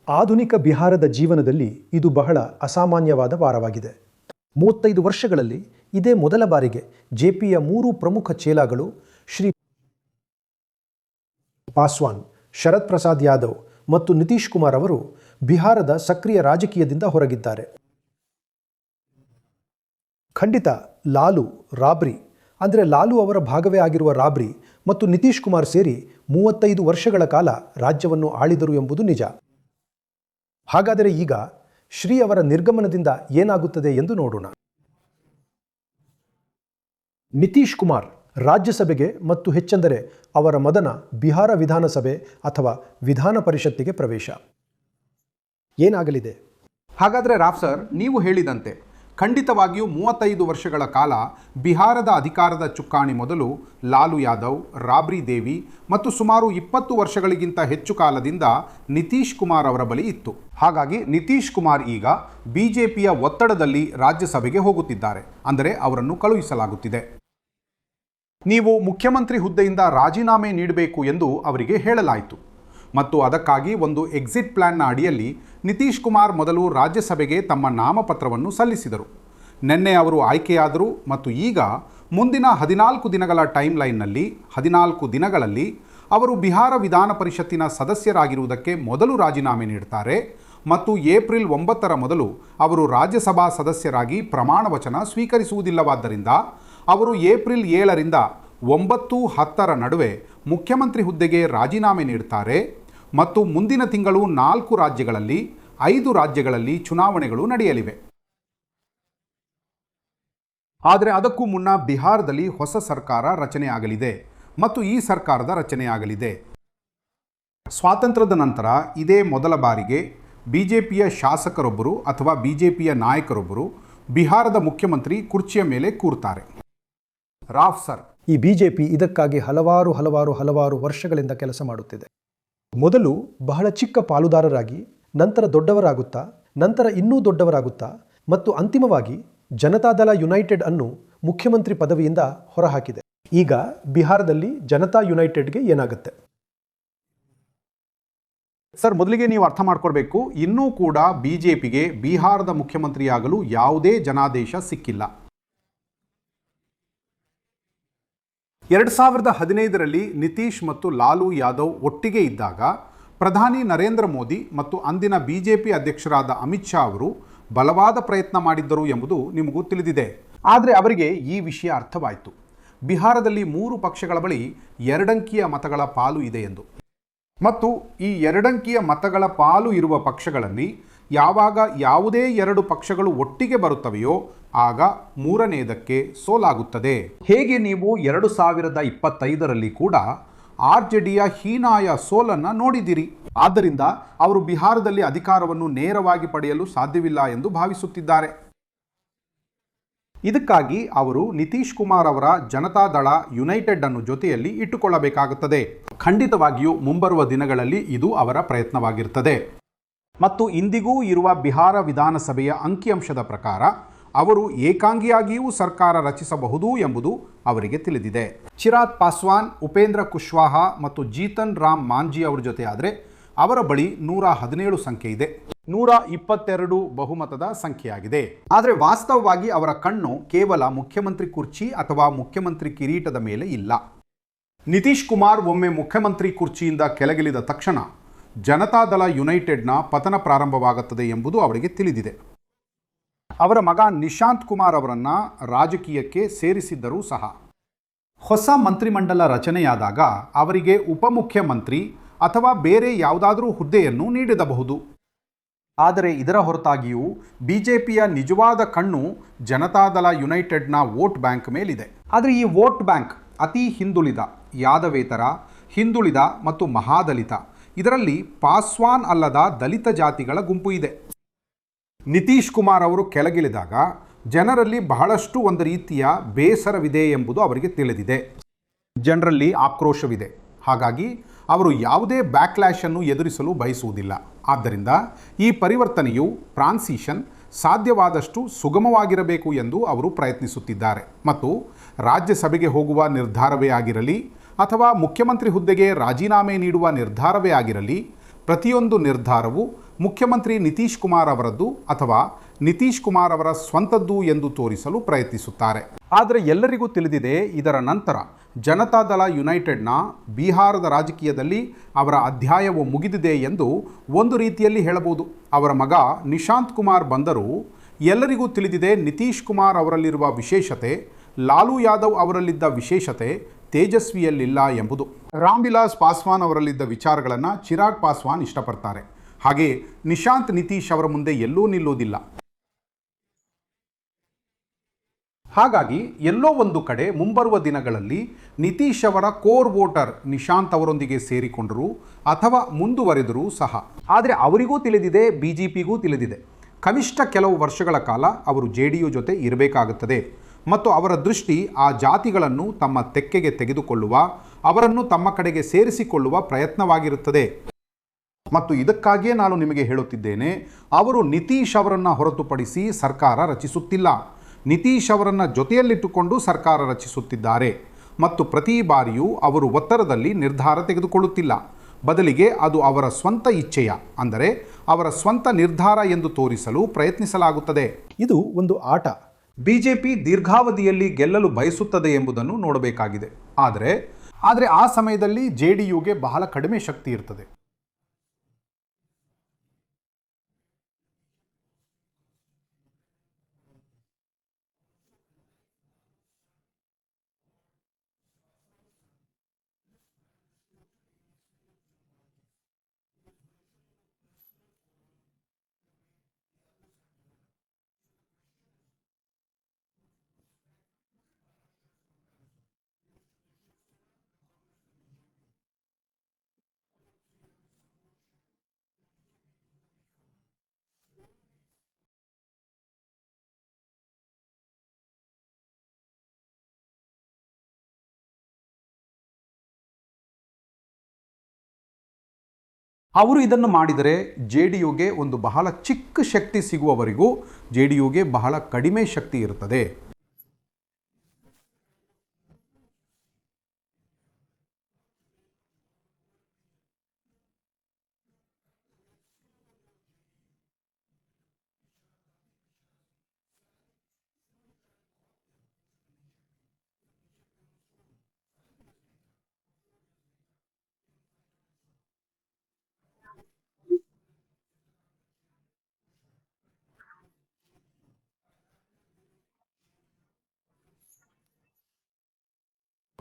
ಆಧುನಿಕ ಬಿಹಾರದ ಜೀವನದಲ್ಲಿ ಇದು ಬಹಳ ಅಸಾಮಾನ್ಯವಾದ ವಾರವಾಗಿದೆ. 35 ವರ್ಷಗಳಲ್ಲಿ ಇದೇ ಮೊದಲ ಬಾರಿಗೆ ಜೆಪಿಯ 3 ಪ್ರಮುಖ ಚೇಲಾಗಳು ಶ್ರೀ ಪಾಸ್ವಾನ್, ಶರದ್ ಪ್ರಸಾದ್ ಯಾದವ್ ಮತ್ತು ನಿತೀಶ್ ಕುಮಾರ್ ಅವರು ಬಿಹಾರದ ಸಕ್ರಿಯ ರಾಜಕೀಯದಿಂದ ಹೊರಗಿದ್ದಾರೆ. ಖಂಡಿತ ಲಾಲು, ರಾಬ್ರಿ ಅಂದರೆ ಲಾಲು ಅವರ ಭಾಗವೇ ಆಗಿರುವ ರಾಬ್ರಿ ಮತ್ತು ನಿತೀಶ್ ಕುಮಾರ್ ಸೇರಿ 35 ವರ್ಷಗಳ ಕಾಲ ರಾಜ್ಯವನ್ನು ಆಳಿದರು ಎಂಬುದು ನಿಜ. ಹಾಗಾದರೆ ಈಗ ಶ್ರೀ ಅವರ ನಿರ್ಗಮನದಿಂದ ಏನಾಗುತ್ತದೆ ಎಂದು ನೋಡೋಣ. ನಿತೀಶ್ ಕುಮಾರ್ ರಾಜ್ಯಸಭೆಗೆ ಮತ್ತು ಹೆಚ್ಚೆಂದರೆ ಅವರ ಮದನ ಬಿಹಾರ ವಿಧಾನಸಭೆ ಅಥವಾ ವಿಧಾನ ಪರಿಷತ್ತಿಗೆ ಪ್ರವೇಶ. ಏನಾಗಲಿದೆ? ಹಾಗಾದರೆ ರಾವ್ ಸರ್, ನೀವು ಹೇಳಿದಂತೆ ಖಂಡಿತವಾಗಿಯೂ 35 ವರ್ಷಗಳ ಕಾಲ ಬಿಹಾರದ ಅಧಿಕಾರದ ಚುಕ್ಕಾಣಿ ಮೊದಲು ಲಾಲು ಯಾದವ್, ರಾಬ್ರಿ ದೇವಿ ಮತ್ತು ಸುಮಾರು 20 ವರ್ಷಗಳಿಗಿಂತ ಹೆಚ್ಚು ಕಾಲದಿಂದ ನಿತೀಶ್ ಕುಮಾರ್ ಅವರ ಬಳಿ ಇತ್ತು. ಹಾಗಾಗಿ ನಿತೀಶ್ ಕುಮಾರ್ ಈಗ ಬಿಜೆಪಿಯ ಒತ್ತಡದಲ್ಲಿ ರಾಜ್ಯಸಭೆಗೆ ಹೋಗುತ್ತಿದ್ದಾರೆ, ಅಂದರೆ ಅವರನ್ನು ಕಳುಹಿಸಲಾಗುತ್ತಿದೆ. ನೀವು ಮುಖ್ಯಮಂತ್ರಿ ಹುದ್ದೆಯಿಂದ ರಾಜೀನಾಮೆ ನೀಡಬೇಕು ಎಂದು ಅವರಿಗೆ ಹೇಳಲಾಯಿತು ಮತ್ತು ಅದಕ್ಕಾಗಿ ಒಂದು ಎಕ್ಸಿಟ್ ಪ್ಲಾನ್ನ ಅಡಿಯಲ್ಲಿ ನಿತೀಶ್ ಕುಮಾರ್ ಮೊದಲು ರಾಜ್ಯಸಭೆಗೆ ತಮ್ಮ ನಾಮಪತ್ರವನ್ನು ಸಲ್ಲಿಸಿದರು. ನಿನ್ನೆ ಅವರು ಆಯ್ಕೆಯಾದರು ಮತ್ತು ಈಗ ಮುಂದಿನ 14 ದಿನಗಳ ಟೈಮ್ ಲೈನ್ನಲ್ಲಿ 14 ದಿನಗಳಲ್ಲಿ ಅವರು ಬಿಹಾರ ವಿಧಾನ ಪರಿಷತ್ತಿನ ಸದಸ್ಯರಾಗಿರುವುದಕ್ಕೆ ಮೊದಲು ರಾಜೀನಾಮೆ ನೀಡುತ್ತಾರೆ ಮತ್ತು ಏಪ್ರಿಲ್ 9ರ ಮೊದಲು ಅವರು ರಾಜ್ಯಸಭಾ ಸದಸ್ಯರಾಗಿ ಪ್ರಮಾಣ ವಚನ ಸ್ವೀಕರಿಸುವುದಿಲ್ಲವಾದ್ದರಿಂದ ಅವರು ಏಪ್ರಿಲ್ 7ರಿಂದ 9-10ರ ನಡುವೆ ಮುಖ್ಯಮಂತ್ರಿ ಹುದ್ದೆಗೆ ರಾಜೀನಾಮೆ ನೀಡುತ್ತಾರೆ ಮತ್ತು ಮುಂದಿನ ತಿಂಗಳು 4 ರಾಜ್ಯಗಳಲ್ಲಿ 5 ರಾಜ್ಯಗಳಲ್ಲಿ ಚುನಾವಣೆಗಳು ನಡೆಯಲಿವೆ. ಆದರೆ ಅದಕ್ಕೂ ಮುನ್ನ ಬಿಹಾರದಲ್ಲಿ ಹೊಸ ಸರ್ಕಾರ ರಚನೆಯಾಗಲಿದೆ ಮತ್ತು ಈ ಸರ್ಕಾರದ ರಚನೆಯಾಗಲಿದೆ. ಸ್ವಾತಂತ್ರ್ಯದ ನಂತರ ಇದೇ ಮೊದಲ ಬಾರಿಗೆ ಬಿಜೆಪಿಯ ಶಾಸಕರೊಬ್ಬರು ಅಥವಾ ಬಿಜೆಪಿಯ ನಾಯಕರೊಬ್ಬರು ಬಿಹಾರದ ಮುಖ್ಯಮಂತ್ರಿ ಕುರ್ಚಿಯ ಮೇಲೆ ಕೂರ್ತಾರೆ. ರಾವ್ ಸರ್, ಈ ಬಿಜೆಪಿ ಇದಕ್ಕಾಗಿ ಹಲವಾರು ವರ್ಷಗಳಿಂದ ಕೆಲಸ ಮಾಡುತ್ತಿದೆ. ಮೊದಲು ಬಹಳ ಚಿಕ್ಕ ಪಾಲುದಾರರಾಗಿ, ನಂತರ ದೊಡ್ಡವರಾಗುತ್ತಾ, ನಂತರ ಇನ್ನೂ ದೊಡ್ಡವರಾಗುತ್ತಾ ಮತ್ತು ಅಂತಿಮವಾಗಿ ಜನತಾದಳ ಯುನೈಟೆಡ್ ಅನ್ನು ಮುಖ್ಯಮಂತ್ರಿ ಪದವಿಯಿಂದ ಹೊರಹಾಕಿದೆ. ಈಗ ಬಿಹಾರದಲ್ಲಿ ಜನತಾ ಯುನೈಟೆಡ್ಗೆ ಏನಾಗುತ್ತೆ? ಸರ್, ಮೊದಲಿಗೆ ನೀವು ಅರ್ಥ ಮಾಡ್ಕೊಳ್ಬೇಕು, ಇನ್ನೂ ಕೂಡ ಬಿಜೆಪಿಗೆ ಬಿಹಾರದ ಮುಖ್ಯಮಂತ್ರಿಯಾಗಲು ಯಾವುದೇ ಜನಾದೇಶ ಸಿಕ್ಕಿಲ್ಲ. 2015ರಲ್ಲಿ ನಿತೀಶ್ ಮತ್ತು ಲಾಲು ಯಾದವ್ ಒಟ್ಟಿಗೆ ಇದ್ದಾಗ ಪ್ರಧಾನಿ ನರೇಂದ್ರ ಮೋದಿ ಮತ್ತು ಅಂದಿನ ಬಿಜೆಪಿ ಅಧ್ಯಕ್ಷರಾದ ಅಮಿತ್ ಶಾ ಅವರು ಬಲವಾದ ಪ್ರಯತ್ನ ಮಾಡಿದ್ದರು ಎಂಬುದು ನಿಮಗೂ ತಿಳಿದಿದೆ. ಆದರೆ ಅವರಿಗೆ ಈ ವಿಷಯ ಅರ್ಥವಾಯಿತು, ಬಿಹಾರದಲ್ಲಿ 3 ಪಕ್ಷಗಳ ಬಳಿ 2 ಅಂಕಿಯ ಮತಗಳ ಪಾಲು ಇದೆ ಎಂದು. ಮತ್ತು ಈ 2 ಅಂಕಿಯ ಮತಗಳ ಪಾಲು ಇರುವ ಪಕ್ಷಗಳಲ್ಲಿ ಯಾವಾಗ ಯಾವುದೇ 2 ಪಕ್ಷಗಳು ಒಟ್ಟಿಗೆ ಬರುತ್ತವೆಯೋ ಆಗ 3ನೇದಕ್ಕೆ ಸೋಲಾಗುತ್ತದೆ. ಹೇಗೆ ನೀವು 2025ರಲ್ಲಿ ಕೂಡ ಆರ್ಜೆಡಿಯ ಹೀನಾಯ ಸೋಲನ್ನು ನೋಡಿದಿರಿ. ಆದ್ದರಿಂದ ಅವರು ಬಿಹಾರದಲ್ಲಿ ಅಧಿಕಾರವನ್ನು ನೇರವಾಗಿ ಪಡೆಯಲು ಸಾಧ್ಯವಿಲ್ಲ ಎಂದು ಭಾವಿಸುತ್ತಿದ್ದಾರೆ. ಇದಕ್ಕಾಗಿ ಅವರು ನಿತೀಶ್ ಕುಮಾರ್ ಅವರ ಜನತಾದಳ ಯುನೈಟೆಡ್ ಅನ್ನು ಜೊತೆಯಲ್ಲಿ ಇಟ್ಟುಕೊಳ್ಳಬೇಕಾಗುತ್ತದೆ. ಖಂಡಿತವಾಗಿಯೂ ಮುಂಬರುವ ದಿನಗಳಲ್ಲಿ ಇದು ಅವರ ಪ್ರಯತ್ನವಾಗಿರುತ್ತದೆ. ಮತ್ತು ಇಂದಿಗೂ ಇರುವ ಬಿಹಾರ ವಿಧಾನಸಭೆಯ ಅಂಕಿಅಂಶದ ಪ್ರಕಾರ ಅವರು ಏಕಾಂಗಿಯಾಗಿಯೂ ಸರ್ಕಾರ ರಚಿಸಬಹುದು ಎಂಬುದು ಅವರಿಗೆ ತಿಳಿದಿದೆ. ಚಿರಾಗ್ ಪಾಸ್ವಾನ್, ಉಪೇಂದ್ರ ಕುಶ್ವಾಹ ಮತ್ತು ಜೀತನ್ ರಾಮ್ ಮಾಂಜಿ ಅವರ ಜೊತೆ ಆದರೆ ಅವರ ಬಳಿ 117 ಸಂಖ್ಯೆ ಇದೆ. 122 ಬಹುಮತದ ಸಂಖ್ಯೆಯಾಗಿದೆ. ಆದರೆ ವಾಸ್ತವವಾಗಿ ಅವರ ಕಣ್ಣು ಕೇವಲ ಮುಖ್ಯಮಂತ್ರಿ ಕುರ್ಚಿ ಅಥವಾ ಮುಖ್ಯಮಂತ್ರಿ ಕಿರೀಟದ ಮೇಲೆ ಇಲ್ಲ. ನಿತೀಶ್ ಕುಮಾರ್ ಒಮ್ಮೆ ಮುಖ್ಯಮಂತ್ರಿ ಕುರ್ಚಿಯಿಂದ ಕೆಳಗಿಳಿದ ತಕ್ಷಣ ಜನತಾದಳ ಯುನೈಟೆಡ್ನ ಪತನ ಪ್ರಾರಂಭವಾಗುತ್ತದೆ ಎಂಬುದು ಅವರಿಗೆ ತಿಳಿದಿದೆ. ಅವರ ಮಗ ನಿಶಾಂತ್ ಕುಮಾರ್ ಅವರನ್ನು ರಾಜಕೀಯಕ್ಕೆ ಸೇರಿಸಿದ್ದರೂ ಸಹ ಹೊಸ ಮಂತ್ರಿಮಂಡಲ ರಚನೆಯಾದಾಗ ಅವರಿಗೆ ಉಪಮುಖ್ಯಮಂತ್ರಿ ಅಥವಾ ಬೇರೆ ಯಾವುದಾದರೂ ಹುದ್ದೆಯನ್ನು ನೀಡಬಹುದು. ಆದರೆ ಇದರ ಹೊರತಾಗಿಯೂ ಬಿಜೆಪಿಯ ನಿಜವಾದ ಕಣ್ಣು ಜನತಾದಳ ಯುನೈಟೆಡ್ನ ವೋಟ್ ಬ್ಯಾಂಕ್ ಮೇಲಿದೆ. ಆದರೆ ಈ ವೋಟ್ ಬ್ಯಾಂಕ್ ಅತಿ ಹಿಂದುಳಿದ, ಯಾದವೇತರ, ಹಿಂದುಳಿದ ಮತ್ತು ಮಹಾದಲಿತ, ಇದರಲ್ಲಿ ಪಾಸ್ವಾನ್ ಅಲ್ಲದ ದಲಿತ ಜಾತಿಗಳ ಗುಂಪು ಇದೆ. ನಿತೀಶ್ ಕುಮಾರ್ ಅವರು ಕೆಳಗಿಳಿದಾಗ ಜನರಲ್ಲಿ ಬಹಳಷ್ಟು ಒಂದು ರೀತಿಯ ಬೇಸರವಿದೆ ಎಂಬುದು ಅವರಿಗೆ ತಿಳಿದಿದೆ. ಜನರಲ್ಲಿ ಆಕ್ರೋಶವಿದೆ. ಹಾಗಾಗಿ ಅವರು ಯಾವುದೇ ಬ್ಯಾಕ್ಲ್ಯಾಶ್ ಅನ್ನು ಎದುರಿಸಲು ಬಯಸುವುದಿಲ್ಲ. ಆದ್ದರಿಂದ ಈ ಪರಿವರ್ತನೆಯು ಟ್ರಾನ್ಸಿಷನ್ ಸಾಧ್ಯವಾದಷ್ಟು ಸುಗಮವಾಗಿರಬೇಕು ಎಂದು ಅವರು ಪ್ರಯತ್ನಿಸುತ್ತಿದ್ದಾರೆ. ಮತ್ತು ರಾಜ್ಯಸಭೆಗೆ ಹೋಗುವ ನಿರ್ಧಾರವೇ ಆಗಿರಲಿ ಅಥವಾ ಮುಖ್ಯಮಂತ್ರಿ ಹುದ್ದೆಗೆ ರಾಜೀನಾಮೆ ನೀಡುವ ನಿರ್ಧಾರವೇ ಆಗಿರಲಿ, ಪ್ರತಿಯೊಂದು ನಿರ್ಧಾರವು ಮುಖ್ಯಮಂತ್ರಿ ನಿತೀಶ್ ಕುಮಾರ್ ಅವರದ್ದು ಅಥವಾ ನಿತೀಶ್ ಕುಮಾರ್ ಅವರ ಸ್ವಂತದ್ದು ಎಂದು ತೋರಿಸಲು ಪ್ರಯತ್ನಿಸುತ್ತಾರೆ. ಆದರೆ ಎಲ್ಲರಿಗೂ ತಿಳಿದಿದೆ, ಇದರ ನಂತರ ಜನತಾದಳ ಯುನೈಟೆಡ್ನ ಬಿಹಾರದ ರಾಜಕೀಯದಲ್ಲಿ ಅವರ ಅಧ್ಯಾಯವು ಮುಗಿದಿದೆ ಎಂದು ಒಂದು ರೀತಿಯಲ್ಲಿ ಹೇಳಬಹುದು. ಅವರ ಮಗ ನಿಶಾಂತ್ ಕುಮಾರ್ ಬಂದರೂ ಎಲ್ಲರಿಗೂ ತಿಳಿದಿದೆ ನಿತೀಶ್ ಕುಮಾರ್ ಅವರಲ್ಲಿರುವ ವಿಶೇಷತೆ ಲಾಲು ಯಾದವ್ ಅವರಲ್ಲಿದ್ದ ವಿಶೇಷತೆ ತೇಜಸ್ವಿಯಲ್ಲಿಲ್ಲ ಎಂಬುದು. ರಾಮ್ ವಿಲಾಸ್ ಪಾಸ್ವಾನ್ ಅವರಲ್ಲಿದ್ದ ವಿಚಾರಗಳನ್ನು ಚಿರಾಗ್ ಪಾಸ್ವಾನ್ ಇಷ್ಟಪಡ್ತಾರೆ. ಹಾಗೆ ನಿಶಾಂತ್ ನಿತೀಶ್ ಅವರ ಮುಂದೆ ಎಲ್ಲೂ ನಿಲ್ಲುವುದಿಲ್ಲ. ಹಾಗಾಗಿ ಎಲ್ಲೋ ಒಂದು ಕಡೆ ಮುಂಬರುವ ದಿನಗಳಲ್ಲಿ ನಿತೀಶ್ ಅವರ ಕೋರ್ ವೋಟರ್ ನಿಶಾಂತ್ ಅವರೊಂದಿಗೆ ಸೇರಿಕೊಂಡರು ಅಥವಾ ಮುಂದುವರೆದರೂ ಸಹ. ಆದರೆ ಅವರಿಗೂ ತಿಳಿದಿದೆ, ಬಿಜೆಪಿಗೂ ತಿಳಿದಿದೆ, ಕನಿಷ್ಠ ಕೆಲವು ವರ್ಷಗಳ ಕಾಲ ಅವರು ಜೆಡಿಯು ಜೊತೆ ಇರಬೇಕಾಗುತ್ತದೆ ಮತ್ತು ಅವರ ದೃಷ್ಟಿ ಆ ಜಾತಿಗಳನ್ನು ತಮ್ಮ ತೆಕ್ಕೆಗೆ ತೆಗೆದುಕೊಳ್ಳುವ, ಅವರನ್ನು ತಮ್ಮ ಕಡೆಗೆ ಸೇರಿಸಿಕೊಳ್ಳುವ ಪ್ರಯತ್ನವಾಗಿರುತ್ತದೆ. ಮತ್ತು ಇದಕ್ಕಾಗಿಯೇ ನಾನು ನಿಮಗೆ ಹೇಳುತ್ತಿದ್ದೇನೆ, ಅವರು ನಿತೀಶ್ ಅವರನ್ನು ಹೊರತುಪಡಿಸಿ ಸರ್ಕಾರ ರಚಿಸುತ್ತಿಲ್ಲ, ನಿತೀಶ್ ಅವರನ್ನು ಜೊತೆಯಲ್ಲಿಟ್ಟುಕೊಂಡು ಸರ್ಕಾರ ರಚಿಸುತ್ತಿದ್ದಾರೆ. ಮತ್ತು ಪ್ರತಿ ಬಾರಿಯೂ ಅವರು ಒತ್ತಡದಲ್ಲಿ ನಿರ್ಧಾರ ತೆಗೆದುಕೊಳ್ಳುತ್ತಿಲ್ಲ, ಬದಲಿಗೆ ಅದು ಅವರ ಸ್ವಂತ ಇಚ್ಛೆಯ, ಅಂದರೆ ಅವರ ಸ್ವಂತ ನಿರ್ಧಾರ ಎಂದು ತೋರಿಸಲು ಪ್ರಯತ್ನಿಸಲಾಗುತ್ತದೆ. ಇದು ಒಂದು ಆಟ. ಬಿಜೆಪಿ ದೀರ್ಘಾವಧಿಯಲ್ಲಿ ಗೆಲ್ಲಲು ಬಯಸುತ್ತದೆ ಎಂಬುದನ್ನು ನೋಡಬೇಕಾಗಿದೆ. ಆದರೆ ಆ ಸಮಯದಲ್ಲಿ ಜೆಡಿಯುಗೆ ಬಹಳ ಕಡಿಮೆ ಶಕ್ತಿ ಇರ್ತದೆ. ಅವರು ಇದನ್ನು ಮಾಡಿದರೆ ಜೆಡಿಯುಗೆ ಒಂದು ಬಹಳ ಚಿಕ್ಕ ಶಕ್ತಿ ಸಿಗುವವರೆಗೂ ಜೆಡಿಯುಗೆ ಬಹಳ ಕಡಿಮೆ ಶಕ್ತಿ ಇರುತ್ತದೆ.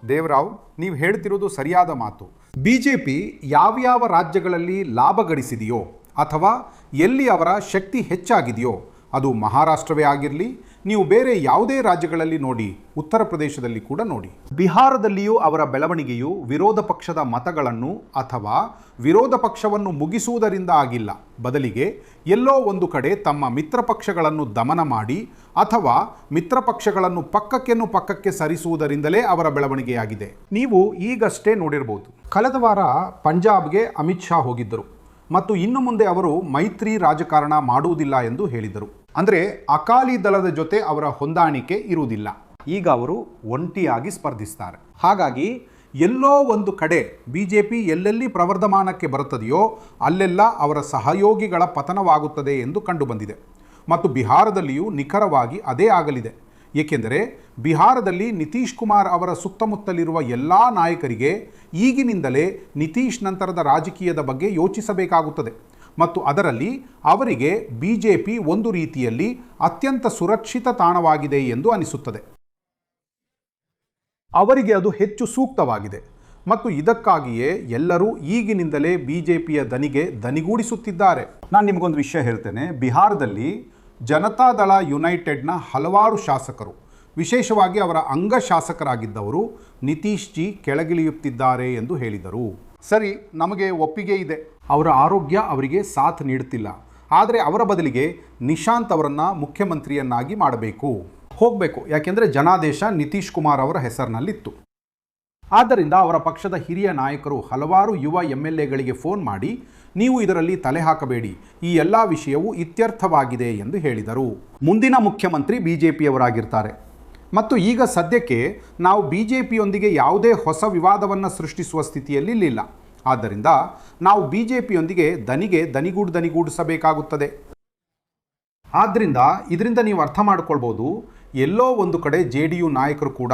ದೇವರಾವ್, ನೀವು ಹೇಳ್ತಿರೋದು ಸರಿಯಾದ ಮಾತು. ಬಿಜೆಪಿ ಯಾವ್ಯಾವ ರಾಜ್ಯಗಳಲ್ಲಿ ಲಾಭ ಗಳಿಸಿದೆಯೋ ಅಥವಾ ಎಲ್ಲಿ ಅವರ ಶಕ್ತಿ ಹೆಚ್ಚಾಗಿದೆಯೋ, ಅದು ಮಹಾರಾಷ್ಟ್ರವೇ ಆಗಿರಲಿ, ನೀವು ಬೇರೆ ಯಾವುದೇ ರಾಜ್ಯಗಳಲ್ಲಿ ನೋಡಿ, ಉತ್ತರ ಪ್ರದೇಶದಲ್ಲಿ ಕೂಡ ನೋಡಿ, ಬಿಹಾರದಲ್ಲಿಯೂ ಅವರ ಬೆಳವಣಿಗೆಯು ವಿರೋಧ ಪಕ್ಷದ ಮತಗಳನ್ನು ಅಥವಾ ವಿರೋಧ ಪಕ್ಷವನ್ನು ಮುಗಿಸುವುದರಿಂದ ಆಗಿಲ್ಲ, ಬದಲಿಗೆ ಎಲ್ಲೋ ಒಂದು ಕಡೆ ತಮ್ಮ ಮಿತ್ರ ಪಕ್ಷಗಳನ್ನು ದಮನ ಮಾಡಿ ಅಥವಾ ಮಿತ್ರ ಪಕ್ಷಗಳನ್ನು ಪಕ್ಕಕ್ಕೆ ಸರಿಸುವುದರಿಂದಲೇ ಅವರ ಬೆಳವಣಿಗೆಯಾಗಿದೆ. ನೀವು ಈಗಷ್ಟೇ ನೋಡಿರಬಹುದು, ಕಳೆದ ವಾರ ಪಂಜಾಬ್ಗೆ ಅಮಿತ್ ಶಾ ಹೋಗಿದ್ದರು ಮತ್ತು ಇನ್ನು ಮುಂದೆ ಅವರು ಮೈತ್ರಿ ರಾಜಕಾರಣ ಮಾಡುವುದಿಲ್ಲ ಎಂದು ಹೇಳಿದರು. ಅಂದರೆ ಅಕಾಲಿ ದಳದ ಜೊತೆ ಅವರ ಹೊಂದಾಣಿಕೆ ಇರುವುದಿಲ್ಲ. ಈಗ ಅವರು ಒಂಟಿಯಾಗಿ ಸ್ಪರ್ಧಿಸ್ತಾರೆ. ಹಾಗಾಗಿ ಎಲ್ಲೋ ಒಂದು ಕಡೆ ಬಿಜೆಪಿ ಎಲ್ಲೆಲ್ಲಿ ಪ್ರವರ್ಧಮಾನಕ್ಕೆ ಬರುತ್ತದೆಯೋ ಅಲ್ಲೆಲ್ಲ ಅವರ ಸಹಯೋಗಿಗಳ ಪತನವಾಗುತ್ತದೆ ಎಂದು ಕಂಡುಬಂದಿದೆ. ಮತ್ತು ಬಿಹಾರದಲ್ಲಿಯೂ ನಿಖರವಾಗಿ ಅದೇ ಆಗಲಿದೆ. ಏಕೆಂದರೆ ಬಿಹಾರದಲ್ಲಿ ನಿತೀಶ್ ಕುಮಾರ್ ಅವರ ಸುತ್ತಮುತ್ತಲಿರುವ ಎಲ್ಲ ನಾಯಕರಿಗೆ ಈಗಿನಿಂದಲೇ ನಿತೀಶ್ ನಂತರದ ರಾಜಕೀಯದ ಬಗ್ಗೆ ಯೋಚಿಸಬೇಕಾಗುತ್ತದೆ. ಮತ್ತು ಅದರಲ್ಲಿ ಅವರಿಗೆ ಬಿಜೆಪಿ ಒಂದು ರೀತಿಯಲ್ಲಿ ಅತ್ಯಂತ ಸುರಕ್ಷಿತ ತಾಣವಾಗಿದೆ ಎಂದು ಅನಿಸುತ್ತದೆ. ಅವರಿಗೆ ಅದು ಹೆಚ್ಚು ಸೂಕ್ತವಾಗಿದೆ ಮತ್ತು ಇದಕ್ಕಾಗಿಯೇ ಎಲ್ಲರೂ ಈಗಿನಿಂದಲೇ ಬಿಜೆಪಿಯ ದನಿಗೆ ದನಿಗೂಡಿಸುತ್ತಿದ್ದಾರೆ. ನಾನು ನಿಮಗೊಂದು ವಿಷಯ ಹೇಳ್ತೇನೆ. ಬಿಹಾರದಲ್ಲಿ ಜನತಾದಳ ಯುನೈಟೆಡ್ನ ಹಲವಾರು ಶಾಸಕರು, ವಿಶೇಷವಾಗಿ ಅವರ ಅಂಗ ಶಾಸಕರಾಗಿದ್ದವರು ನಿತೀಶ್ ಜಿ ಕೆಳಗಿಳಿಯುತ್ತಿದ್ದಾರೆ ಎಂದು ಹೇಳಿದರು. ಸರಿ, ನಮಗೆ ಒಪ್ಪಿಗೆ ಇದೆ, ಅವರ ಆರೋಗ್ಯ ಅವರಿಗೆ ಸಾಥ್ ನೀಡುತ್ತಿಲ್ಲ, ಆದರೆ ಅವರ ಬದಲಿಗೆ ನಿಶಾಂತ್ ಅವರನ್ನು ಮುಖ್ಯಮಂತ್ರಿಯನ್ನಾಗಿ ಹೋಗಬೇಕು. ಯಾಕೆಂದರೆ ಜನಾದೇಶ ನಿತೀಶ್ ಕುಮಾರ್ ಅವರ ಹೆಸರಿನಲ್ಲಿತ್ತು. ಆದ್ದರಿಂದ ಅವರ ಪಕ್ಷದ ಹಿರಿಯ ನಾಯಕರು ಹಲವಾರು ಯುವ MLAಗಳಿಗೆ ಫೋನ್ ಮಾಡಿ, ನೀವು ಇದರಲ್ಲಿ ತಲೆ ಹಾಕಬೇಡಿ, ಈ ಎಲ್ಲ ವಿಷಯವೂ ಇತ್ಯರ್ಥವಾಗಿದೆ ಎಂದು ಹೇಳಿದರು. ಮುಂದಿನ ಮುಖ್ಯಮಂತ್ರಿ ಬಿಜೆಪಿಯವರಾಗಿರ್ತಾರೆ ಮತ್ತು ಈಗ ಸದ್ಯಕ್ಕೆ ನಾವು ಬಿಜೆಪಿಯೊಂದಿಗೆ ಯಾವುದೇ ಹೊಸ ವಿವಾದವನ್ನು ಸೃಷ್ಟಿಸುವ ಸ್ಥಿತಿಯಲ್ಲಿ ಇಲ್ಲ. ಆದ್ದರಿಂದ ನಾವು ಬಿಜೆಪಿಯೊಂದಿಗೆ ದನಿಗೆ ದನಿಗೂಡಿಸಬೇಕಾಗುತ್ತದೆ. ಆದ್ದರಿಂದ ಇದರಿಂದ ನೀವು ಅರ್ಥ ಮಾಡಿಕೊಳ್ಬೋದು, ಎಲ್ಲೋ ಒಂದು ಕಡೆ JDU ನಾಯಕರು ಕೂಡ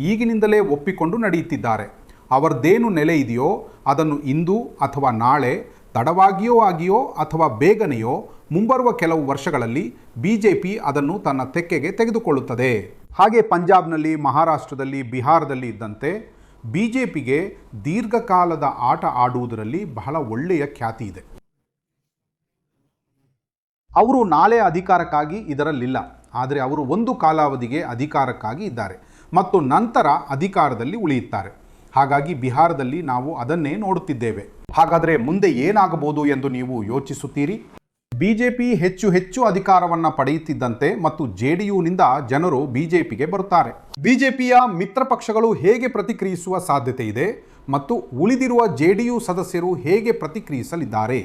ಈಗಿನಿಂದಲೇ ಒಪ್ಪಿಕೊಂಡು ನಡೆಯುತ್ತಿದ್ದಾರೆ. ಅವರದ್ದೇನು ನೆಲೆ ಇದೆಯೋ ಅದನ್ನು ಇಂದು ಅಥವಾ ನಾಳೆ, ತಡವಾಗಿಯೋ ಅಥವಾ ಬೇಗನೆಯೋ ಮುಂಬರುವ ಕೆಲವು ವರ್ಷಗಳಲ್ಲಿ ಬಿಜೆಪಿ ಅದನ್ನು ತನ್ನ ತೆಕ್ಕೆಗೆ ತೆಗೆದುಕೊಳ್ಳುತ್ತದೆ. ಹಾಗೆ ಪಂಜಾಬ್ನಲ್ಲಿ, ಮಹಾರಾಷ್ಟ್ರದಲ್ಲಿ, ಬಿಹಾರದಲ್ಲಿ ಇದ್ದಂತೆ ಬಿಜೆಪಿಗೆ ದೀರ್ಘಕಾಲದ ಆಟ ಆಡುವುದರಲ್ಲಿ ಬಹಳ ಒಳ್ಳೆಯ ಖ್ಯಾತಿ ಇದೆ. ಅವರು ನಾಳೆ ಅಧಿಕಾರಕ್ಕಾಗಿ ಇದರಲ್ಲಿಲ್ಲ, ಆದರೆ ಅವರು ಒಂದು ಕಾಲಾವಧಿಗೆ ಅಧಿಕಾರಕ್ಕಾಗಿ ಇದ್ದಾರೆ ಮತ್ತು ನಂತರ ಅಧಿಕಾರದಲ್ಲಿ ಉಳಿಯುತ್ತಾರೆ. ಹಾಗಾಗಿ ಬಿಹಾರದಲ್ಲಿ ನಾವು ಅದನ್ನೇ ನೋಡುತ್ತಿದ್ದೇವೆ. ಹಾಗಾದರೆ ಮುಂದೆ ಏನಾಗಬಹುದು ಎಂದು ನೀವು ಯೋಚಿಸುತ್ತೀರಿ? ಬಿಜೆಪಿ ಹೆಚ್ಚು ಅಧಿಕಾರವನ್ನು ಪಡೆಯುತ್ತಿದ್ದಂತೆ ಮತ್ತು JDUನಿಂದ ಜನರು ಬಿಜೆಪಿಗೆ ಬರುತ್ತಾರೆ. ಬಿಜೆಪಿಯ ಮಿತ್ರ ಪಕ್ಷಗಳು ಹೇಗೆ ಪ್ರತಿಕ್ರಿಯಿಸುವ ಸಾಧ್ಯತೆ ಇದೆ ಮತ್ತು ಉಳಿದಿರುವ JDU ಸದಸ್ಯರು ಹೇಗೆ ಪ್ರತಿಕ್ರಿಯಿಸಲಿದ್ದಾರೆ?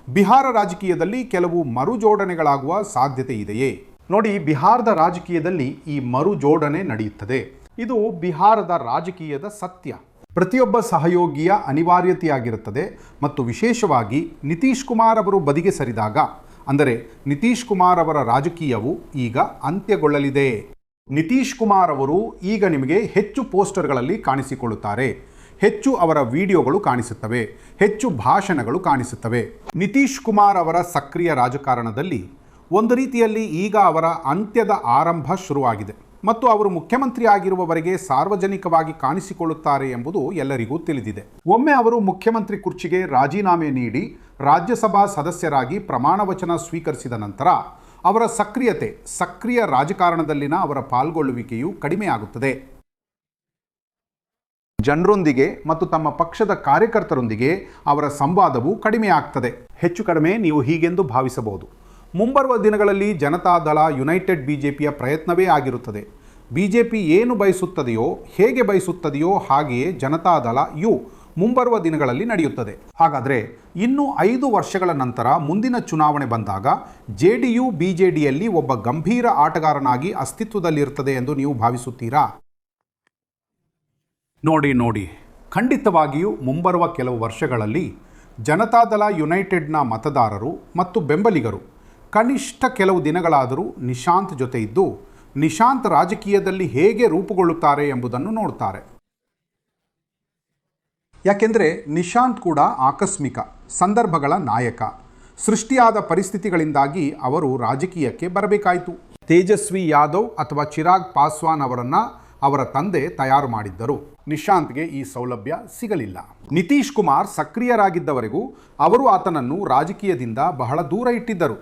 ಬಿಹಾರ ರಾಜಕೀಯದಲ್ಲಿ ಕೆಲವು ಮರುಜೋಡಣೆಗಳಾಗುವ ಸಾಧ್ಯತೆ ಇದೆಯೇ? ನೋಡಿ, ಬಿಹಾರದ ರಾಜಕೀಯದಲ್ಲಿ ಈ ಮರುಜೋಡಣೆ ನಡೆಯುತ್ತದೆ. ಇದು ಬಿಹಾರದ ರಾಜಕೀಯದ ಸತ್ಯ. ಪ್ರತಿಯೊಬ್ಬ ಸಹಯೋಗಿಯ ಅನಿವಾರ್ಯತೆಯಾಗಿರುತ್ತದೆ ಮತ್ತು ವಿಶೇಷವಾಗಿ ನಿತೀಶ್ ಕುಮಾರ್ ಅವರು ಬದಿಗೆ ಸರಿದಾಗ, ಅಂದರೆ ನಿತೀಶ್ ಕುಮಾರ್ ಅವರ ರಾಜಕೀಯವು ಈಗ ಅಂತ್ಯಗೊಳ್ಳಲಿದೆ. ನಿತೀಶ್ ಕುಮಾರ್ ಅವರು ಈಗ ನಿಮಗೆ ಹೆಚ್ಚು ಪೋಸ್ಟರ್ಗಳಲ್ಲಿ ಕಾಣಿಸಿಕೊಳ್ಳುತ್ತಾರೆ, ಹೆಚ್ಚು ಅವರ ವಿಡಿಯೋಗಳು ಕಾಣಿಸುತ್ತವೆ, ಹೆಚ್ಚು ಭಾಷಣಗಳು ಕಾಣಿಸುತ್ತವೆ. ನಿತೀಶ್ ಕುಮಾರ್ ಅವರ ಸಕ್ರಿಯ ರಾಜಕಾರಣದಲ್ಲಿ ಒಂದು ರೀತಿಯಲ್ಲಿ ಈಗ ಅವರ ಅಂತ್ಯದ ಆರಂಭ ಶುರುವಾಗಿದೆ ಮತ್ತು ಅವರು ಮುಖ್ಯಮಂತ್ರಿ ಆಗಿರುವವರೆಗೆ ಸಾರ್ವಜನಿಕವಾಗಿ ಕಾಣಿಸಿಕೊಳ್ಳುತ್ತಾರೆ ಎಂಬುದು ಎಲ್ಲರಿಗೂ ತಿಳಿದಿದೆ. ಒಮ್ಮೆ ಅವರು ಮುಖ್ಯಮಂತ್ರಿ ಕುರ್ಚಿಗೆ ರಾಜೀನಾಮೆ ನೀಡಿ ರಾಜ್ಯಸಭಾ ಸದಸ್ಯರಾಗಿ ಪ್ರಮಾಣ ವಚನ ಸ್ವೀಕರಿಸಿದ ನಂತರ ಅವರ ಸಕ್ರಿಯ ರಾಜಕಾರಣದಲ್ಲಿನ ಅವರ ಪಾಲ್ಗೊಳ್ಳುವಿಕೆಯು ಕಡಿಮೆಯಾಗುತ್ತದೆ. ಜನರೊಂದಿಗೆ ಮತ್ತು ತಮ್ಮ ಪಕ್ಷದ ಕಾರ್ಯಕರ್ತರೊಂದಿಗೆ ಅವರ ಸಂವಾದವು ಕಡಿಮೆಯಾಗ್ತದೆ. ಹೆಚ್ಚು ಕಡಿಮೆ ನೀವು ಹೀಗೆಂದು ಭಾವಿಸಬಹುದು, ಮುಂಬರುವ ದಿನಗಳಲ್ಲಿ ಜನತಾದಳ ಯುನೈಟೆಡ್ ಬಿಜೆಪಿಯ ಪ್ರಯತ್ನವೇ ಆಗಿರುತ್ತದೆ. ಬಿಜೆಪಿ ಏನು ಬಯಸುತ್ತದೆಯೋ, ಹೇಗೆ ಬಯಸುತ್ತದೆಯೋ ಹಾಗೆಯೇ ಜನತಾದಳ ಮುಂಬರುವ ದಿನಗಳಲ್ಲಿ ನಡೆಯುತ್ತದೆ. ಹಾಗಾದರೆ ಇನ್ನು 5 ವರ್ಷಗಳ ನಂತರ ಮುಂದಿನ ಚುನಾವಣೆ ಬಂದಾಗ JDU BJDಯಲ್ಲಿ ಒಬ್ಬ ಗಂಭೀರ ಆಟಗಾರನಾಗಿ ಅಸ್ತಿತ್ವದಲ್ಲಿರುತ್ತದೆ ಎಂದು ನೀವು ಭಾವಿಸುತ್ತೀರಾ? ನೋಡಿ, ಖಂಡಿತವಾಗಿಯೂ ಮುಂಬರುವ ಕೆಲವು ವರ್ಷಗಳಲ್ಲಿ ಜನತಾದಳ ಯುನೈಟೆಡ್ನ ಮತದಾರರು ಮತ್ತು ಬೆಂಬಲಿಗರು ಕನಿಷ್ಠ ಕೆಲವು ದಿನಗಳಾದರೂ ನಿಶಾಂತ್ ಜೊತೆ ಇದ್ದು ನಿಶಾಂತ್ ರಾಜಕೀಯದಲ್ಲಿ ಹೇಗೆ ರೂಪುಗೊಳ್ಳುತ್ತಾರೆ ಎಂಬುದನ್ನು ನೋಡುತ್ತಾರೆ. ಯಾಕೆಂದರೆ ನಿಶಾಂತ್ ಕೂಡ ಆಕಸ್ಮಿಕ ಸಂದರ್ಭಗಳ ನಾಯಕ. ಸೃಷ್ಟಿಯಾದ ಪರಿಸ್ಥಿತಿಗಳಿಂದಾಗಿ ಅವರು ರಾಜಕೀಯಕ್ಕೆ ಬರಬೇಕಾಯಿತು. ತೇಜಸ್ವಿ ಯಾದವ್ ಅಥವಾ ಚಿರಾಗ್ ಪಾಸ್ವಾನ್ ಅವರನ್ನು ಅವರ ತಂದೆ ತಯಾರು ಮಾಡಿದ್ದರು. ನಿಶಾಂತ್ಗೆ ಈ ಸೌಲಭ್ಯ ಸಿಗಲಿಲ್ಲ. ನಿತೀಶ್ ಕುಮಾರ್ ಸಕ್ರಿಯರಾಗಿದ್ದವರೆಗೂ ಅವರು ಆತನನ್ನು ರಾಜಕೀಯದಿಂದ ಬಹಳ ದೂರ ಇಟ್ಟಿದ್ದರು.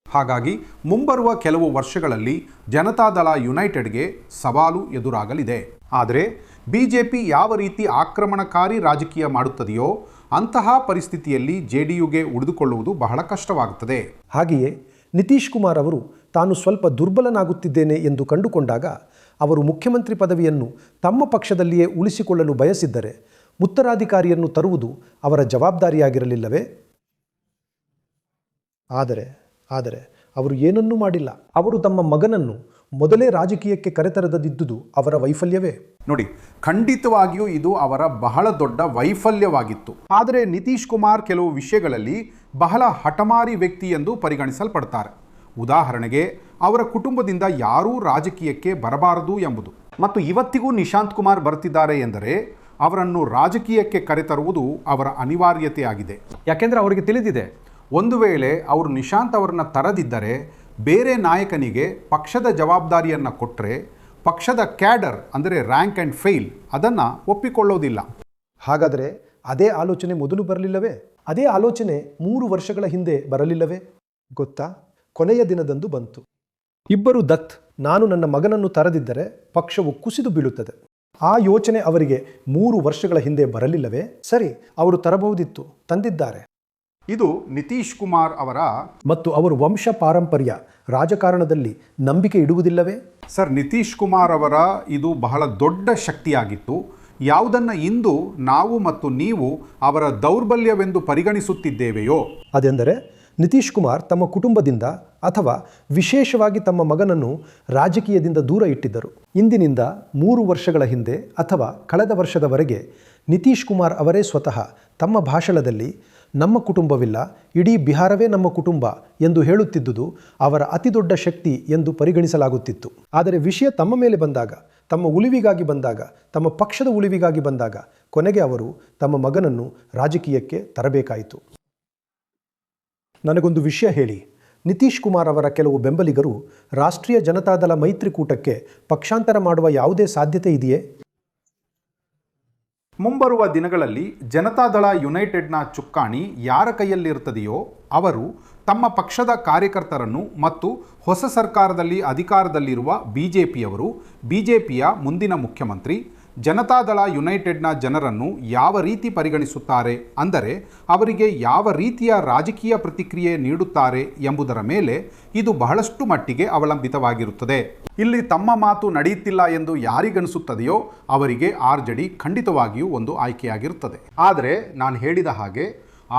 ಹಾಗಾಗಿ ಮುಂಬರುವ ಕೆಲವು ವರ್ಷಗಳಲ್ಲಿ ಜನತಾದಳ ಯುನೈಟೆಡ್ಗೆ ಸವಾಲು ಎದುರಾಗಲಿದೆ. ಆದರೆ ಬಿಜೆಪಿ ಯಾವ ರೀತಿ ಆಕ್ರಮಣಕಾರಿ ರಾಜಕೀಯ ಮಾಡುತ್ತದೆಯೋ ಅಂತಹ ಪರಿಸ್ಥಿತಿಯಲ್ಲಿ JDUಗೆ ಉಳಿದುಕೊಳ್ಳುವುದು ಬಹಳ ಕಷ್ಟವಾಗುತ್ತದೆ. ಹಾಗೆಯೇ ನಿತೀಶ್ ಕುಮಾರ್ ಅವರು ತಾನು ಸ್ವಲ್ಪ ದುರ್ಬಲನಾಗುತ್ತಿದ್ದೇನೆ ಎಂದು ಕಂಡುಕೊಂಡಾಗ ಅವರು ಮುಖ್ಯಮಂತ್ರಿ ಪದವಿಯನ್ನು ತಮ್ಮ ಪಕ್ಷದಲ್ಲಿಯೇ ಉಳಿಸಿಕೊಳ್ಳಲು ಬಯಸಿದ್ದರೆ ಉತ್ತರಾಧಿಕಾರಿಯನ್ನು ತರುವುದು ಅವರ ಜವಾಬ್ದಾರಿಯಾಗಿರಲಿಲ್ಲವೇ? ಆದರೆ ಅವರು ಏನನ್ನೂ ಮಾಡಿಲ್ಲ. ಅವರು ತಮ್ಮ ಮಗನನ್ನು ಮೊದಲೇ ರಾಜಕೀಯಕ್ಕೆ ಕರೆತರದಿದ್ದುದು ಅವರ ವೈಫಲ್ಯವೇ. ನೋಡಿ, ಖಂಡಿತವಾಗಿಯೂ ಇದು ಅವರ ಬಹಳ ದೊಡ್ಡ ವೈಫಲ್ಯವಾಗಿತ್ತು. ಆದರೆ ನಿತೀಶ್ ಕುಮಾರ್ ಕೆಲವು ವಿಷಯಗಳಲ್ಲಿ ಬಹಳ ಹಠಮಾರಿ ವ್ಯಕ್ತಿ ಎಂದು ಪರಿಗಣಿಸಲ್ಪಡ್ತಾರೆ. ಉದಾಹರಣೆಗೆ, ಅವರ ಕುಟುಂಬದಿಂದ ಯಾರೂ ರಾಜಕೀಯಕ್ಕೆ ಬರಬಾರದು ಎಂಬುದು. ಮತ್ತು ಇವತ್ತಿಗೂ ನಿಶಾಂತ್ ಕುಮಾರ್ ಬರ್ತಿದ್ದಾರೆ ಎಂದರೆ ಅವರನ್ನು ರಾಜಕೀಯಕ್ಕೆ ಕರೆತರುವುದು ಅವರ ಅನಿವಾರ್ಯತೆಯಾಗಿದೆ. ಯಾಕೆಂದರೆ ಅವರಿಗೆ ತಿಳಿದಿದೆ, ಒಂದು ವೇಳೆ ಅವರು ನಿಶಾಂತ್ ಅವರನ್ನು ತರದಿದ್ದರೆ ಬೇರೆ ನಾಯಕನಿಗೆ ಪಕ್ಷದ ಜವಾಬ್ದಾರಿಯನ್ನು ಕೊಟ್ಟರೆ ಪಕ್ಷದ ಕ್ಯಾಡರ್ ಅಂದರೆ ರ್ಯಾಂಕ್ ಆ್ಯಂಡ್ ಫೈಲ್ ಅದನ್ನು ಒಪ್ಪಿಕೊಳ್ಳೋದಿಲ್ಲ. ಹಾಗಾದರೆ ಅದೇ ಆಲೋಚನೆ ಮೊದಲು ಬರಲಿಲ್ಲವೇ? ಅದೇ ಆಲೋಚನೆ 3 ವರ್ಷಗಳ ಹಿಂದೆ ಬರಲಿಲ್ಲವೇ? ಗೊತ್ತಾ, ಕೊನೆಯ ದಿನದಂದು ಬಂತು. ಇಬ್ಬರು ದತ್, ನಾನು ನನ್ನ ಮಗನನ್ನು ತರದಿದ್ದರೆ ಪಕ್ಷವು ಕುಸಿದು ಬೀಳುತ್ತದೆ. ಆ ಯೋಚನೆ ಅವರಿಗೆ 3 ವರ್ಷಗಳ ಹಿಂದೆ ಬರಲಿಲ್ಲವೇ? ಸರಿ, ಅವರು ತರಬಹುದಿತ್ತು, ತಂದಿದ್ದಾರೆ. ಇದು ನಿತೀಶ್ ಕುಮಾರ್ ಅವರ ಮತ್ತು ಅವರು ವಂಶ ಪಾರಂಪರ್ಯ ರಾಜಕಾರಣದಲ್ಲಿ ನಂಬಿಕೆ ಇಡುವುದಿಲ್ಲವೇ? ಸರ್, ನಿತೀಶ್ ಕುಮಾರ್ ಅವರ ಇದು ಬಹಳ ದೊಡ್ಡ ಶಕ್ತಿಯಾಗಿತ್ತು. ಯಾವುದನ್ನು ಇಂದು ನಾವು ಮತ್ತು ನೀವು ಅವರ ದೌರ್ಬಲ್ಯವೆಂದು ಪರಿಗಣಿಸುತ್ತಿದ್ದೇವೆಯೋ ಅದೆಂದರೆ ನಿತೀಶ್ ಕುಮಾರ್ ತಮ್ಮ ಕುಟುಂಬದಿಂದ ಅಥವಾ ವಿಶೇಷವಾಗಿ ತಮ್ಮ ಮಗನನ್ನು ರಾಜಕೀಯದಿಂದ ದೂರ ಇಟ್ಟಿದ್ದರು. ಇಂದಿನಿಂದ 3 ವರ್ಷಗಳ ಹಿಂದೆ ಅಥವಾ ಕಳೆದ ವರ್ಷದವರೆಗೆ ನಿತೀಶ್ ಕುಮಾರ್ ಅವರೇ ಸ್ವತಃ ತಮ್ಮ ಭಾಷಣದಲ್ಲಿ ನಮ್ಮ ಕುಟುಂಬವಿಲ್ಲ, ಇಡೀ ಬಿಹಾರವೇ ನಮ್ಮ ಕುಟುಂಬ ಎಂದು ಹೇಳುತ್ತಿದ್ದುದು ಅವರ ಅತಿದೊಡ್ಡ ಶಕ್ತಿ ಎಂದು ಪರಿಗಣಿಸಲಾಗುತ್ತಿತ್ತು. ಆದರೆ ವಿಷಯ ತಮ್ಮ ಮೇಲೆ ಬಂದಾಗ, ತಮ್ಮ ಉಳಿವಿಗಾಗಿ ಬಂದಾಗ, ತಮ್ಮ ಪಕ್ಷದ ಉಳಿವಿಗಾಗಿ ಬಂದಾಗ ಕೊನೆಗೆ ಅವರು ತಮ್ಮ ಮಗನನ್ನು ರಾಜಕೀಯಕ್ಕೆ ತರಬೇಕಾಯಿತು. ನನಗೊಂದು ವಿಷಯ ಹೇಳಿ, ನಿತೀಶ್ ಕುಮಾರ್ ಅವರ ಕೆಲವು ಬೆಂಬಲಿಗರು ರಾಷ್ಟ್ರೀಯ ಜನತಾದಳ ಮೈತ್ರಿಕೂಟಕ್ಕೆ ಪಕ್ಷಾಂತರ ಮಾಡುವ ಯಾವುದೇ ಸಾಧ್ಯತೆ ಇದೆಯೇ? ಮುಂಬರುವ ದಿನಗಳಲ್ಲಿ ಜನತಾದಳ ಯುನೈಟೆಡ್ನ ಚುಕ್ಕಾಣಿ ಯಾರ ಕೈಯಲ್ಲಿರುತ್ತದೆಯೋ ಅವರು ತಮ್ಮ ಪಕ್ಷದ ಕಾರ್ಯಕರ್ತರನ್ನು ಮತ್ತು ಹೊಸ ಸರ್ಕಾರದಲ್ಲಿ ಅಧಿಕಾರದಲ್ಲಿರುವ ಬಿಜೆಪಿಯ ಮುಂದಿನ ಮುಖ್ಯಮಂತ್ರಿ ಜನತಾದಳ ಯುನೈಟೆಡ್ನ ಜನರನ್ನು ಯಾವ ರೀತಿ ಪರಿಗಣಿಸುತ್ತಾರೆ, ಅಂದರೆ ಅವರಿಗೆ ಯಾವ ರೀತಿಯ ರಾಜಕೀಯ ಪ್ರತಿಕ್ರಿಯೆ ನೀಡುತ್ತಾರೆ ಎಂಬುದರ ಮೇಲೆ ಇದು ಬಹಳಷ್ಟು ಮಟ್ಟಿಗೆ ಅವಲಂಬಿತವಾಗಿರುತ್ತದೆ. ಇಲ್ಲಿ ತಮ್ಮ ಮಾತು ನಡೆಯುತ್ತಿಲ್ಲ ಎಂದು ಯಾರಿಗನಿಸುತ್ತದೆಯೋ ಅವರಿಗೆ RJD ಖಂಡಿತವಾಗಿಯೂ ಒಂದು ಆಯ್ಕೆಯಾಗಿರುತ್ತದೆ. ಆದರೆ ನಾನು ಹೇಳಿದ ಹಾಗೆ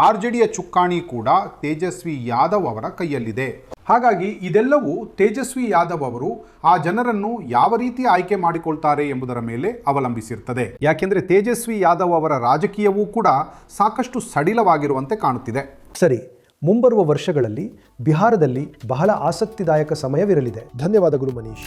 RJDಯ ಚುಕ್ಕಾಣಿ ಕೂಡ ತೇಜಸ್ವಿ ಯಾದವ್ ಅವರ ಕೈಯಲ್ಲಿದೆ. ಹಾಗಾಗಿ ಇದೆಲ್ಲವೂ ತೇಜಸ್ವಿ ಯಾದವ್ ಅವರು ಆ ಜನರನ್ನು ಯಾವ ರೀತಿ ಆಯ್ಕೆ ಮಾಡಿಕೊಳ್ತಾರೆ ಎಂಬುದರ ಮೇಲೆ ಅವಲಂಬಿಸಿರುತ್ತದೆ. ಯಾಕೆಂದರೆ ತೇಜಸ್ವಿ ಯಾದವ್ ಅವರ ರಾಜಕೀಯವೂ ಕೂಡ ಸಾಕಷ್ಟು ಸಡಿಲವಾಗಿರುವಂತೆ ಕಾಣುತ್ತಿದೆ. ಸರಿ, ಮುಂಬರುವ ವರ್ಷಗಳಲ್ಲಿ ಬಿಹಾರದಲ್ಲಿ ಬಹಳ ಆಸಕ್ತಿದಾಯಕ ಸಮಯವಿರಲಿದೆ. ಧನ್ಯವಾದಗಳು ಮನೀಶ್.